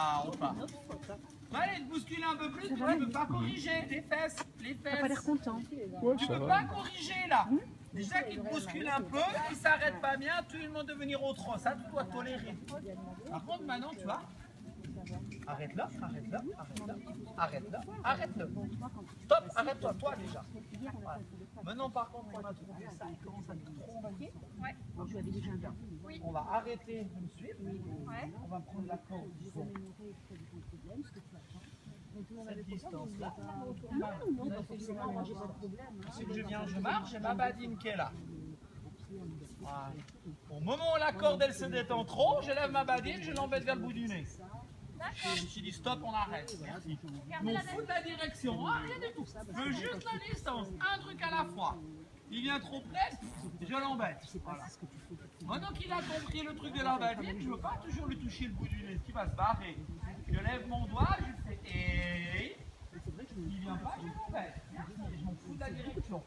Ah, ou pas. Allez, te bousculer un peu plus, tu ne peux pas corriger les fesses. T'as pas l'air content. Tu peux pas corriger là. Déjà qu'il te bouscule un peu, il s'arrête pas bien, tout le monde devenir au trop. Ça, tu dois tolérer. Par contre, maintenant, tu vois, arrête-là, arrête-là, arrête-là, arrête-là, arrête-le. Stop, arrête-toi, toi déjà. Voilà. Maintenant, par contre, on a trouvé ça, il commence à être trop emballé. Ouais. On va arrêter de me suivre. Ouais. On va prendre la corde, disons, cette distance-là. Si je viens, je marche, j'ai ma badine qui est là. Voilà. Au moment où la corde elle se détend trop, je lève ma badine, je l'embête vers le bout du nez. Je dis stop, on arrête. Merci. Mais on fout de la direction, hein, rien du tout. Je veux juste la distance, un truc à la fois. Il vient trop près, je l'embête. Voilà. Maintenant qu'il a compris le truc de la badine, je ne veux pas toujours lui toucher le bout du nez, qui va se barrer. Je lève mon doigt, je fais et il vient pas, je l'embête. Je m'en fous de la direction.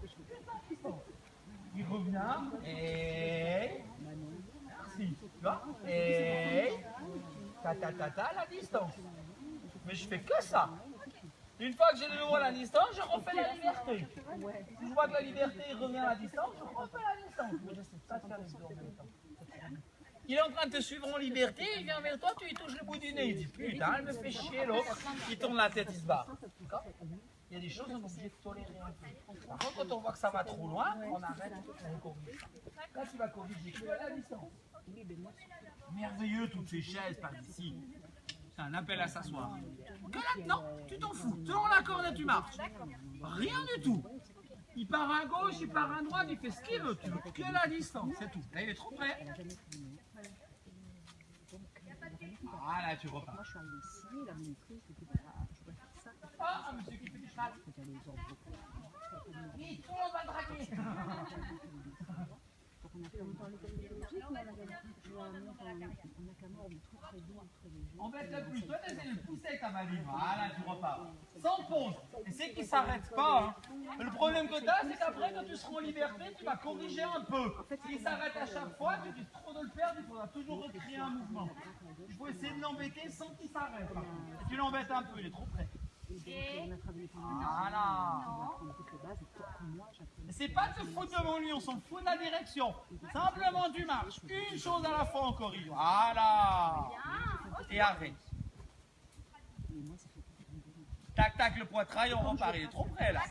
Il revient et merci. Tu vois? Et ta la distance. Mais je fais que ça. Une fois que j'ai de nouveau la distance, je refais la liberté. Si je vois que la liberté revient à la distance, je refais la distance. Mais je sais pas faire les deux en même temps. Il est en train de te suivre en liberté, il vient vers toi, tu lui touches le bout du nez. Il dit putain, elle me fait chier l'autre. Il tourne la tête, il se barre. Il y a des choses qu'on est obligé de tolérer un peu. Par contre, quand on voit que ça va trop loin, on arrête, on corrige. Là, tu vas corriger que à la distance. Merveilleux, toutes ces chaises par ici. C'est un appel à s'asseoir. Que là-dedans, tu t'en fous. Selon la corde et tu marches. Rien du tout. Il part à gauche, il part à droite, il fait ce qu'il veut. Tu veux que la distance, c'est tout. Là, il est trop près. Voilà, tu repars. Moi, je suis arrivée ici, la monitrice, je voudrais faire ça. Ah, monsieur qui fait du cheval. Oui, tout le monde va draguer. Donc, on a fait longtemps l'école de biologie, on a qu'à mort, on est très bien, très léger. Embête le plus, toi t'essaies de le pousser avec ta valise. Voilà, tu repars. Sans pause. Et c'est qu'il ne s'arrête pas. Hein. Le problème que tu as, c'est qu'après, quand tu seras en liberté, tu vas corriger un peu. S'il s'arrête à chaque fois, tu dis trop de le perdre, il faudra toujours recréer un mouvement. Il faut essayer de l'embêter sans qu'il s'arrête. Et tu l'embêtes un peu, il est trop près. Voilà. C'est pas de se foutre devant lui, on s'en fout de la direction. Simplement tu marches, une chose à la fois en corrige. Voilà. Et arrête. Tac tac le poitrail, on repart. Il est trop près là.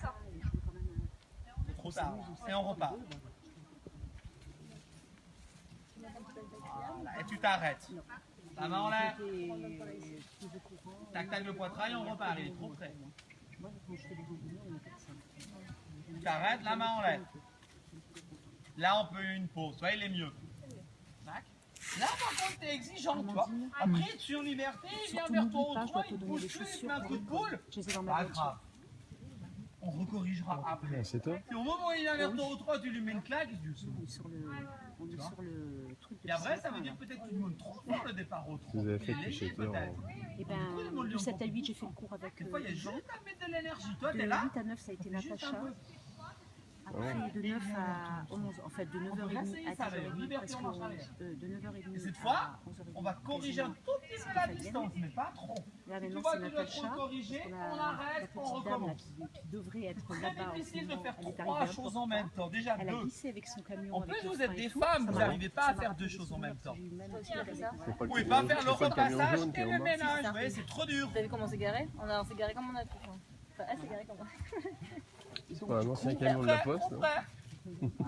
C'est trop tard. Et on repart. Voilà. Et tu t'arrêtes. La main en l'air. Tac tac le poitrail, on repart. Il est trop près. Tu t'arrêtes, la main en l'air. Là, on peut une pause. Tu vois, il est mieux. Tac. Là, par contre, t'es exigeant, tu vois. Après, tu es en liberté, il vient vers toi au droit, il te bouge plus, il te met un coup de boule. Pas grave. On recorrigera après. C'est toi. Et au moment où il vient vers toi au droit, tu lui mets une claque, il dit On est sur le truc de et après, ça veut dire peut-être que tu demandes trop fort le départ au droit. Vous avez fait Il est léger, clicheter en... peut-être. Et ben, de 7 à 8, j'ai fait le cours avec Des fois, il y a Jean. juste à mettre de l'énergie. Toi, De t'es là. 8 à 9, ça a été Juste un Natacha. peu. Après, de 9 à 11, en fait, de 9h30 à 10h30, parce que de 9h30 Et cette fois, à 11h30. on va corriger un tout petit peu la distance, mais pas trop. Là, Tu maintenant, vois c'est que tu dois Natacha. trop corriger, On on a arrête, la on petite dame là, recommence. qui devrait être Très là-bas. en ce difficile de moment. faire Elle est trois arrivée un choses peu en en même retard. temps. Déjà Elle a deux. glissé avec son camion. En avec plus, le vous êtes frein et des tout. femmes, Ça vous m'a- n'arrivez pas ça à m'a faire rappelé deux choses en même temps. j'ai eu même un C'est pas Vous le pouvez pas camion- faire le c'est pas le camion repassage jaune qui et est en le bas. ménage. Vous voyez, c'est trop dur. Vous avez vu comment c'est garé? On s'est garé comme on a pu. Enfin, elle s'est garée comme moi. C'est pas un ancien Trop camion de la près, poste. trop non près.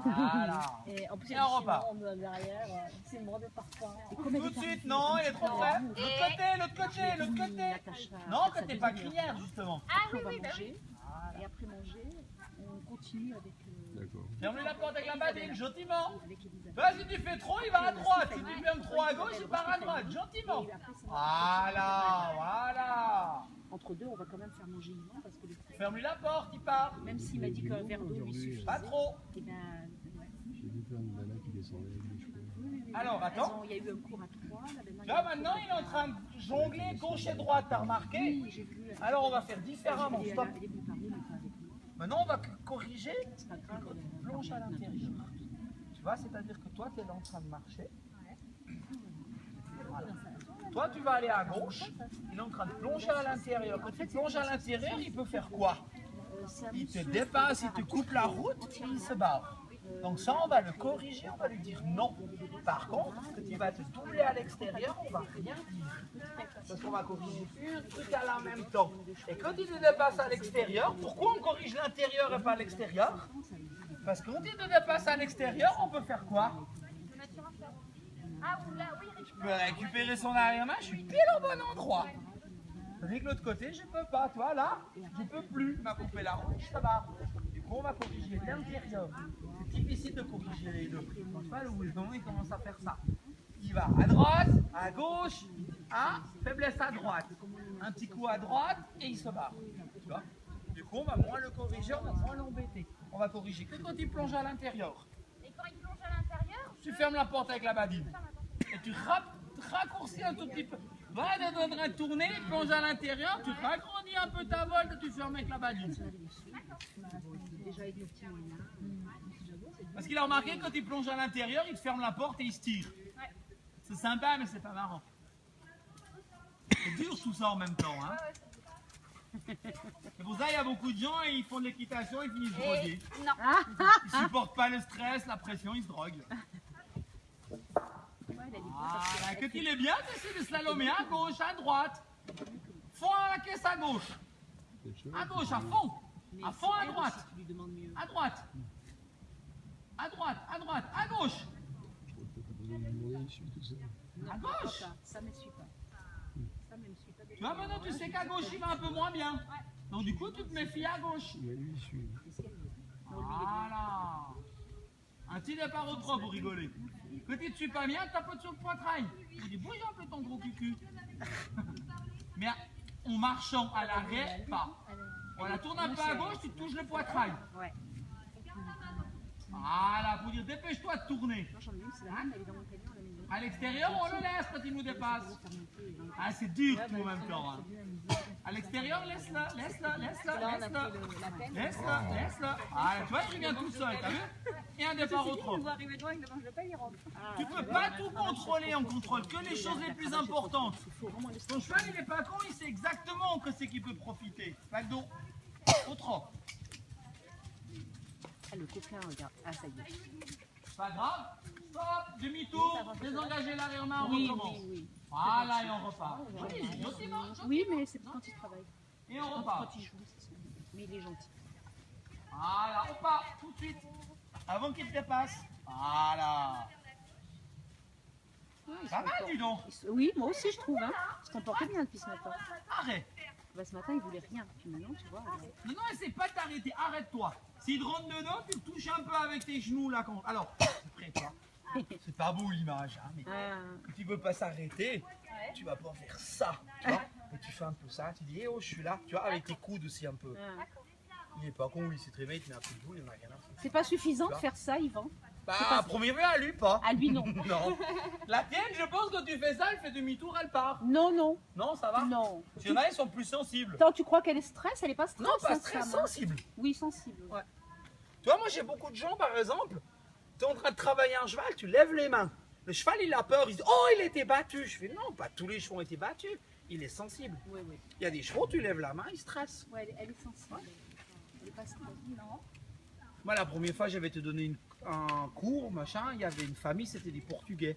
Voilà. Et en plus, il Et y a on du repart. ciment derrière. C'est une brodée partout. Tout de suite, non, il est trop près. L'autre côté, l'autre côté. Non, quand t'es pas crière, justement. Ah oui, oui, manger. Et après manger, on continue avec D'accord. Ferme la porte avec la badine, gentiment. Elisabeth. Bah, si tu fais trop, il va à droite. Si tu fermes trop à gauche, il part à droite, gentiment. Voilà, voilà. Entre deux, on va quand même faire manger Yvan parce que Ferme-lui la porte, il part. même s'il m'a dit qu'un verre d'eau lui suffisait. Pas trop. Et ben, J'ai vu plein de nanas qui descendaient avec des cheveux. Alors, attends. il y a eu un cours à 3. Là, maintenant, il est en train de jongler gauche et droite, t'as remarqué? Oui, j'ai vu. Alors, on va faire différemment. Elle est Stop. venue parler, mais pas avec moi. Maintenant, on va corriger C'est pas un grave. plonge à l'intérieur. Tu vois, c'est-à-dire que toi, tu es là en train de marcher. Voilà. Toi, tu vas aller à gauche. Il est en train de plonger à l'intérieur. Quand il plonge à l'intérieur, il peut faire quoi? Il te dépasse, il te coupe la route et il se barre. Donc ça, on va le corriger, on va lui dire non. Par contre, quand il va te doubler à l'extérieur, on va rien dire. Parce qu'on va corriger un truc à la même temps. Et quand il te dépasse à l'extérieur, pourquoi on corrige l'intérieur et pas l'extérieur? Parce que quand il te dépasse à l'extérieur, on peut faire quoi? Je peux récupérer son arrière-main, je suis pile au bon endroit. Avec l'autre côté, je peux pas. Toi, là, je peux plus. Il m'a coupé la route, ça va. Du coup, on va corriger l'intérieur. C'est difficile de corriger les deux. Donc, pas le wisdom, il commence à faire ça. Il va à droite, à gauche, faiblesse à droite. Un petit coup à droite et il se barre. Tu vois? Du coup, on va moins le corriger, on va moins l'embêter. On va corriger que quand il plonge à l'intérieur. Et quand il plonge à l'intérieur, Tu fermes la porte avec la badine. Et tu raccourcis un tout petit peu. Va en train de tourner, plonge à l'intérieur, tu ragrandis un peu ta volte et tu fermes avec la badine. Parce qu'il a remarqué que quand il plonge à l'intérieur, il te ferme la porte et il se tire. C'est sympa, mais c'est pas marrant. C'est dur tout ça en même temps. Hein. C'est pour ça qu'il y a beaucoup de gens et ils font de l'équitation et ils finissent drogués. non. Ils supportent pas le stress, la pression, ils se droguent. Voilà, quand il est bien, tu essaies de slalomer à gauche, à droite. Fond à la caisse à gauche. À gauche, à fond. À fond à droite. À droite. À droite, à droite, à gauche. À gauche. Ça ne me suit pas. Ça ne me suit pas. Tu vois, maintenant tu sais qu'à gauche il va un peu moins bien. Donc du coup tu te méfies à gauche. Voilà. Un petit départ au 3 pour rigoler. Quand il ne te suit pas bien, tapote sur le poitrail. Il dit bouge un peu ton gros cucu. Mais en marchant à l'arrêt, pas. Voilà, tourne un peu à gauche, tu touches le poitrail. Ouais. Voilà, pour dire dépêche-toi de tourner. Moi j'en ai une, c'est la même, elle est dans mon camion, la maison. À l'extérieur, on le laisse quand il nous dépasse. Ah, c'est dur tout en même temps. Hein. À l'extérieur, laisse-la, laisse-la, laisse-la, laisse-la. Laisse-la, laisse-la. Ah, tu vois, il revient tout seul, t'as vu? Et un départ au trot. Tu peux pas tout contrôler, on contrôle que les choses les plus importantes. Ton cheval, il est pas con, il sait exactement que c'est qu'il peut profiter. Pas de dos. Au trot. Ah, le coquin, regarde. Ah, ça y est. Pas grave. Stop, demi-tour, désengagez l'arrière-main, on recommence. Oui. Voilà, et on repart. Joli, gentiment. Oui, mais c'est quand il travaille. Et on repart. Quand il joue, c'est ça. Mais il est gentil. Voilà, on part tout de suite. Avant qu'il te dépasse. Voilà. Ouais, Ça va, dis donc. Oui, moi aussi je trouve. Hein. Il se comportait bien depuis ce matin. Arrête. Bah, ce matin, il voulait rien. Puis maintenant, tu vois. Non, non, essaie pas de t'arrêter. Arrête-toi. S'il te rentre dedans, tu le touches un peu avec tes genoux là. Alors, près toi. C'est pas beau l'image, hein, mais quand tu veux pas s'arrêter, tu vas pas faire ça. Tu vois, et tu fais un peu ça. Tu dis, eh oh, je suis là. Tu vois, avec tes coudes aussi un peu. Il est pas con, il sait très bien, il te met un coup de boule, il en a rien à foutre. C'est pas suffisant de faire ça, Yvan? Bah, à première vue, à lui, pas. À lui, non. Non. La tienne, je pense que tu fais ça, elle fait demi-tour, elle part. Non, non. Non, ça va? Non. Il y en a, ils sont plus sensibles. Attends, tu crois qu'elle est stress? Elle est pas stress? Non, pas très sensible. Oui, sensible. Ouais. Tu vois, moi, j'ai beaucoup de gens, par exemple, tu es en train de travailler un cheval, tu lèves les mains. Le cheval, il a peur, il dit, oh, il était battu. Je fais, non, pas tous les chevaux ont été battus. Il est sensible. Oui, oui. Il y a des chevaux, tu lèves la main, ils stressent. Ouais, elle est sensible. Elle est pas stress. Non. Moi, la première fois, j'avais te donné un cours, machin, il y avait une famille, c'était des Portugais.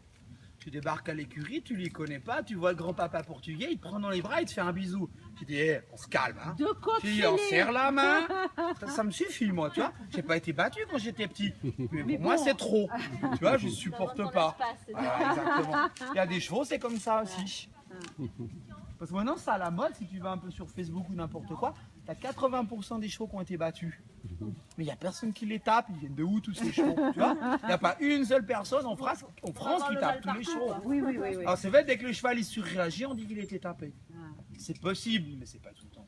Tu débarques à l'écurie, tu les connais pas, tu vois le grand-papa portugais, il te prend dans les bras, il te fait un bisou. Tu dis, hey, on se calme, hein. De côté. Puis on serre la main. Ça me suffit, moi, tu vois. J'ai pas été battu quand j'étais petit. Mais pour moi, c'est trop. Tu vois, je supporte pas. Voilà, exactement. Il y a des chevaux, c'est comme ça aussi. Parce que maintenant, c'est à la mode, si tu vas un peu sur Facebook ou n'importe quoi, tu as 80% des chevaux qui ont été battus. Mais il n'y a personne qui les tape, ils viennent de où tous ces chevaux? Tu vois, il n'y a pas une seule personne en France qui tape tous les chevaux. Oui, oui, oui. Alors c'est vrai, dès que le cheval il surréagit, on dit qu'il était tapé. C'est possible, mais c'est pas tout le temps.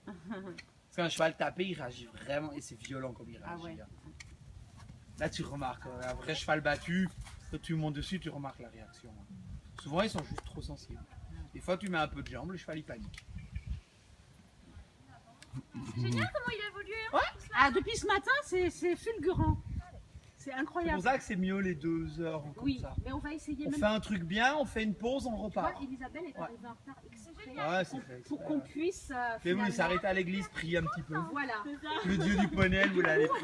Parce qu'un cheval tapé, il réagit vraiment, et c'est violent comme il réagit. Ouais. Là tu remarques, un vrai cheval battu, quand tu montes dessus, tu remarques la réaction. Souvent ils sont juste trop sensibles. Des fois tu mets un peu de jambe, le cheval il panique. C'est génial comment il a évolué. Ah, depuis ce matin, c'est fulgurant. C'est C'est incroyable. pour ça que c'est mieux les 2 heures comme Oui, ça. mais on va essayer On même. fait un truc bien, on fait une pause, on Tu repart. vois, Elisabeth est Ouais. arrivée en retard exprès Ouais, c'est fait. pour qu'on puisse. Vous voulez finalement- s'arrêter à l'église, prier un petit peu. Voilà. Le dieu du poney, vous l'allez prier.